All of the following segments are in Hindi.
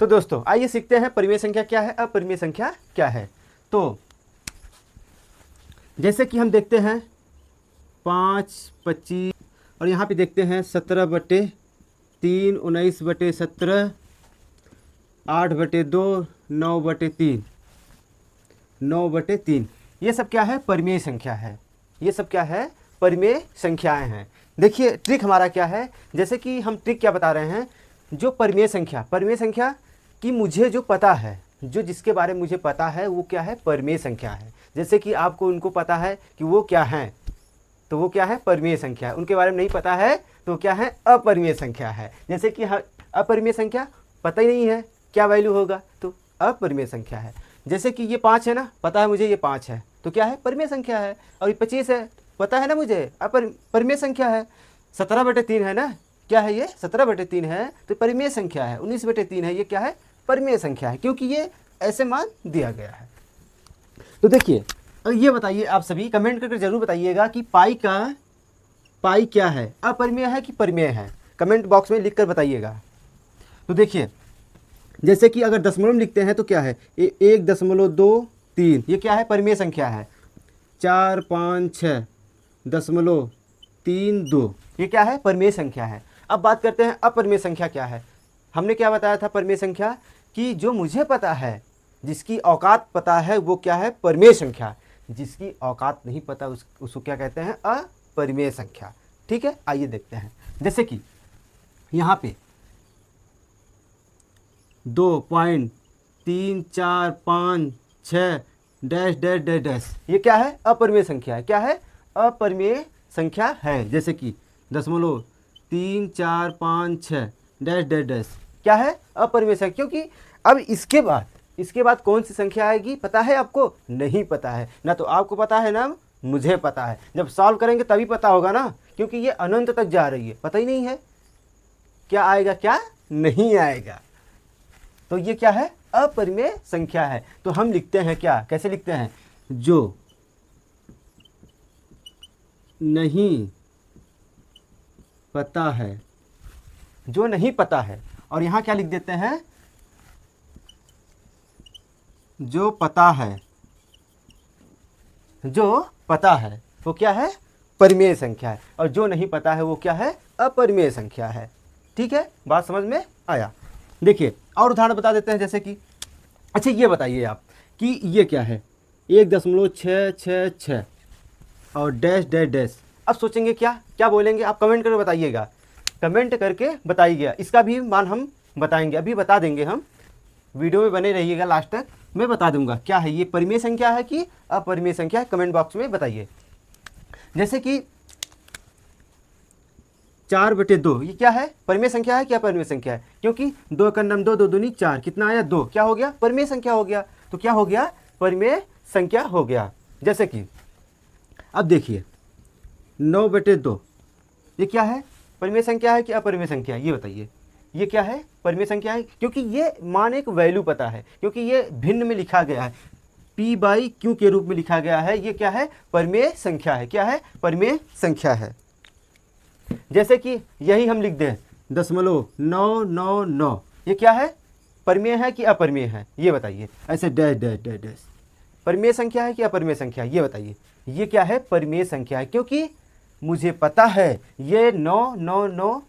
तो दोस्तों आइए सीखते हैं परिमेय संख्या क्या है, अपरिमेय संख्या क्या है। तो जैसे कि हम देखते हैं 5, 25 और यहाँ पे देखते हैं 17/3, 19/17, 8/2, 9/3, 9/3। ये सब क्या है? परिमेय संख्या है। ये सब क्या है? परिमेय संख्याएं हैं। देखिए ट्रिक हमारा क्या है, जैसे कि हम ट्रिक क्या बता रहे हैं, जो परिमेय संख्या कि मुझे जो पता है, जो जिसके बारे में मुझे पता है वो क्या है? परिमेय संख्या है। जैसे कि आपको उनको पता है कि वो क्या है, तो वो क्या है? परिमेय संख्या है। उनके बारे में नहीं पता है तो क्या है? अपरिमेय संख्या है। जैसे कि अपरिमेय संख्या पता ही नहीं है क्या वैल्यू होगा, तो अपरिमेय संख्या है। जैसे कि ये 5 है ना, पता है मुझे ये 5 है, तो क्या है? परिमेय संख्या है। और ये 25 है, पता है ना मुझे, परिमेय संख्या है। 17/3 है ना, क्या है ये? 17/3 है तो परिमेय संख्या है। 19/3 है, ये क्या है? परिमेय संख्या है, क्योंकि ये ऐसे मान दिया गया है। तो देखिए और ये बताइए, आप सभी कमेंट करके जरूर बताइएगा कि पाई क्या है? अपरिमेय है कि परिमेय है? कमेंट बॉक्स में लिख कर बताइएगा। तो देखिए जैसे कि अगर दशमलव में लिखते हैं तो क्या है? 1.23, ये क्या है? परिमेय संख्या है। 456.32, ये क्या है? परिमेय संख्या है। अब बात करते हैं अपरिमेय संख्या क्या है। हमने क्या बताया था? परिमेय संख्या कि जो मुझे पता है, जिसकी औकात पता है, वो क्या है? परिमेय संख्या। जिसकी औकात नहीं पता उसको क्या कहते हैं? अपरिमेय संख्या। ठीक है, आइए देखते हैं। जैसे कि यहाँ पे 2.3456 डैश डैश डैश डैश, ये क्या है? अपरिमेय संख्या है। क्या है? अपरिमेय संख्या है। जैसे कि 0.3456 डैश डैश डैश, क्या है? अपरिमेय संख्या। क्योंकि अब इसके बाद कौन सी संख्या आएगी पता है आपको? नहीं पता है ना, तो आपको पता है ना मुझे पता है। जब सॉल्व करेंगे तभी पता होगा ना, क्योंकि ये अनंत तक जा रही है, पता ही नहीं है क्या आएगा क्या नहीं आएगा। तो ये क्या है? अपरिमेय संख्या है। तो हम लिखते हैं क्या, कैसे लिखते हैं? जो नहीं पता है, जो नहीं पता है। और यहां क्या लिख देते हैं? जो पता है, जो पता है वो क्या है? परिमेय संख्या है। और जो नहीं पता है वो क्या है? अपरिमेय संख्या है। ठीक है, बात समझ में आया। देखिए और उदाहरण बता देते हैं। जैसे कि अच्छा ये बताइए आप कि ये क्या है? 1.666 और डैश डैश डैश। अब सोचेंगे क्या क्या बोलेंगे आप? कमेंट करके बताइएगा, कमेंट करके बताइएगा। इसका भी मान हम बताएंगे, अभी बता देंगे हम। वीडियो में बने रहिएगा, लास्ट तक मैं बता दूंगा क्या है ये, परिमेय संख्या है कि अपरिमेय संख्या है। कमेंट बॉक्स में बताइए। जैसे कि 4/2, ये क्या है? परिमेय संख्या है क्या अपरिमेय संख्या है? क्योंकि 2 का नम 2, 2 दूनी 4, कितना आया? 2। क्या हो गया? परिमेय संख्या हो गया। तो क्या हो गया? परिमेय संख्या हो गया। जैसे कि अब देखिए 9/2, ये क्या है? परिमेय संख्या है कि अपरिमेय संख्या है? ये बताइए। ये क्या है? परिमेय संख्या है, क्योंकि ये मान एक वैल्यू पता है, क्योंकि ये भिन्न में लिखा गया है, p/q के रूप में लिखा गया है। ये क्या है? परिमेय संख्या है। क्या है? परिमेय संख्या है। जैसे कि यही हम लिख दें 0.999, ये क्या है? परिमेय है कि अपरिमेय है? ये बताइए। ऐसे डैश डैश डैश डैश, परिमेय संख्या है कि अपरिमेय संख्या? ये बताइए। ये क्या है? परिमेय संख्या है, क्योंकि मुझे पता है ये 999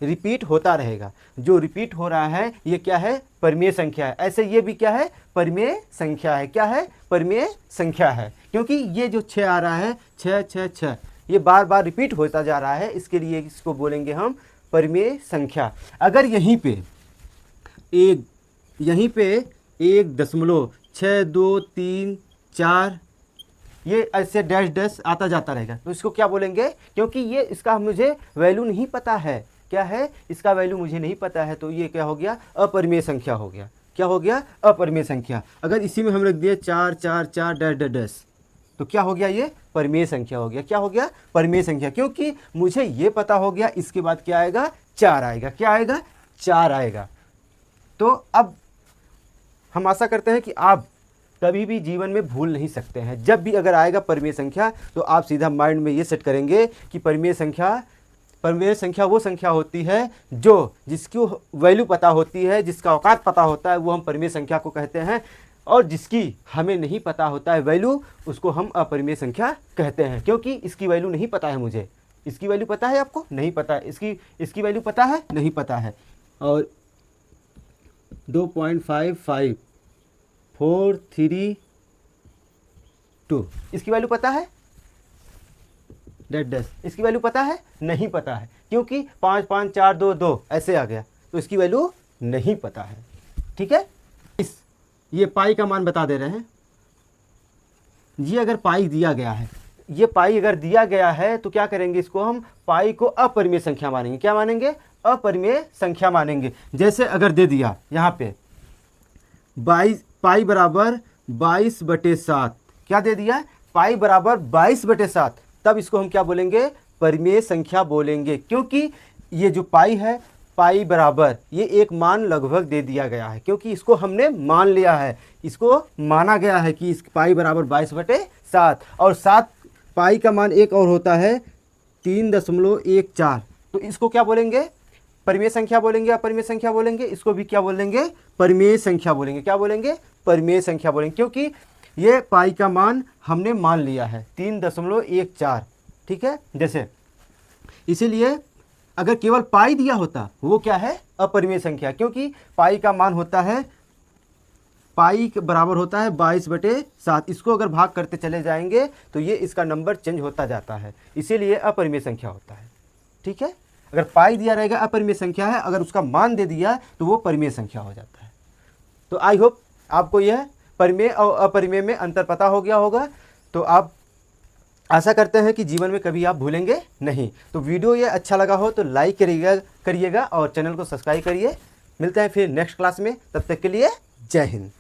रिपीट होता रहेगा। जो रिपीट हो रहा है ये क्या है? परिमेय संख्या है। ऐसे ये भी क्या है? परिमेय संख्या है। क्या है? परिमेय संख्या है, क्योंकि ये जो 6 आ रहा है, 6 6 6, ये बार बार रिपीट होता जा रहा है, इसके लिए इसको बोलेंगे हम परिमेय संख्या। अगर यहीं पे 1.6234 ये ऐसे डैश डैश आता जाता रहेगा, तो इसको क्या बोलेंगे? क्योंकि ये इसका मुझे वैल्यू नहीं पता है। क्या है? इसका वैल्यू मुझे नहीं पता है, तो ये क्या हो गया? अपरिमेय संख्या हो गया। क्या हो गया? अपरिमेय संख्या। अगर इसी में हम रख दिए 4 4 4 डैश डैश डैश, तो क्या हो गया? ये परिमेय संख्या हो गया। क्या हो गया? परिमेय संख्या, क्योंकि मुझे ये पता हो गया इसके बाद क्या आएगा? 4 आएगा। क्या आएगा? 4 आएगा। तो अब हम आशा करते हैं कि आप कभी भी जीवन में भूल नहीं सकते हैं। जब भी अगर आएगा परिमेय संख्या, तो आप सीधा माइंड में ये सेट करेंगे कि परिमेय संख्या परिमेय संख्या वो संख्या होती है जो जिसकी वैल्यू पता होती है, जिसका औकात पता होता है, वो हम परिमेय संख्या को कहते हैं। और जिसकी हमें नहीं पता होता है वैल्यू, उसको हम अपरिमेय संख्या कहते हैं। क्योंकि इसकी वैल्यू नहीं पता है मुझे, इसकी वैल्यू पता है आपको? नहीं पता है। इसकी वैल्यू पता है? नहीं पता है। और 2.55432 इसकी वैल्यू पता है? डैश इसकी वैल्यू पता है? नहीं पता है। क्योंकि 5 5 4 2 2 ऐसे आ गया, तो इसकी वैल्यू नहीं पता है। ठीक है, ये पाई का मान बता दे रहे हैं जी। अगर पाई दिया गया है, ये पाई अगर दिया गया है तो क्या करेंगे, इसको हम पाई को अपरिमेय संख्या मानेंगे। क्या मानेंगे? अपरिमेय संख्या मानेंगे। जैसे अगर दे दिया यहाँ पे 22 पाई बराबर 22/7, क्या दे दिया? पाई बराबर 22/7, तब इसको हम क्या बोलेंगे? परिमेय संख्या बोलेंगे। क्योंकि ये जो पाई है, पाई बराबर ये एक मान लगभग दे दिया गया है, क्योंकि इसको हमने मान लिया है, इसको माना गया है कि इस पाई बराबर 22/7। और 7 पाई का मान एक और होता है 3.14, तो इसको क्या बोलेंगे? परिमेय संख्या बोलेंगे, अपरिमेय संख्या बोलेंगे? इसको भी क्या बोलेंगे? परिमेय संख्या बोलेंगे। क्या बोलेंगे? परिमेय संख्या बोलेंगे। क्योंकि ये पाई का मान हमने मान लिया है 3.14। ठीक है, जैसे इसीलिए अगर केवल पाई दिया होता, वो क्या है? अपरिमेय संख्या। क्योंकि पाई का मान होता है, पाई के बराबर होता है 22/7। इसको अगर भाग करते चले जाएंगे तो ये इसका नंबर चेंज होता जाता है, इसीलिए अपरिमेय संख्या होता है। ठीक है, अगर पाई दिया रहेगा अपरिमेय संख्या है, अगर उसका मान दे दिया तो वो परिमेय संख्या हो जाता है। तो आई होप आपको यह परिमेय और अपरिमेय में अंतर पता हो गया होगा। तो आप आशा करते हैं कि जीवन में कभी आप भूलेंगे नहीं। तो वीडियो ये अच्छा लगा हो तो लाइक करिएगा और चैनल को सब्सक्राइब करिए। मिलते हैं फिर नेक्स्ट क्लास में, तब तक के लिए जय हिंद।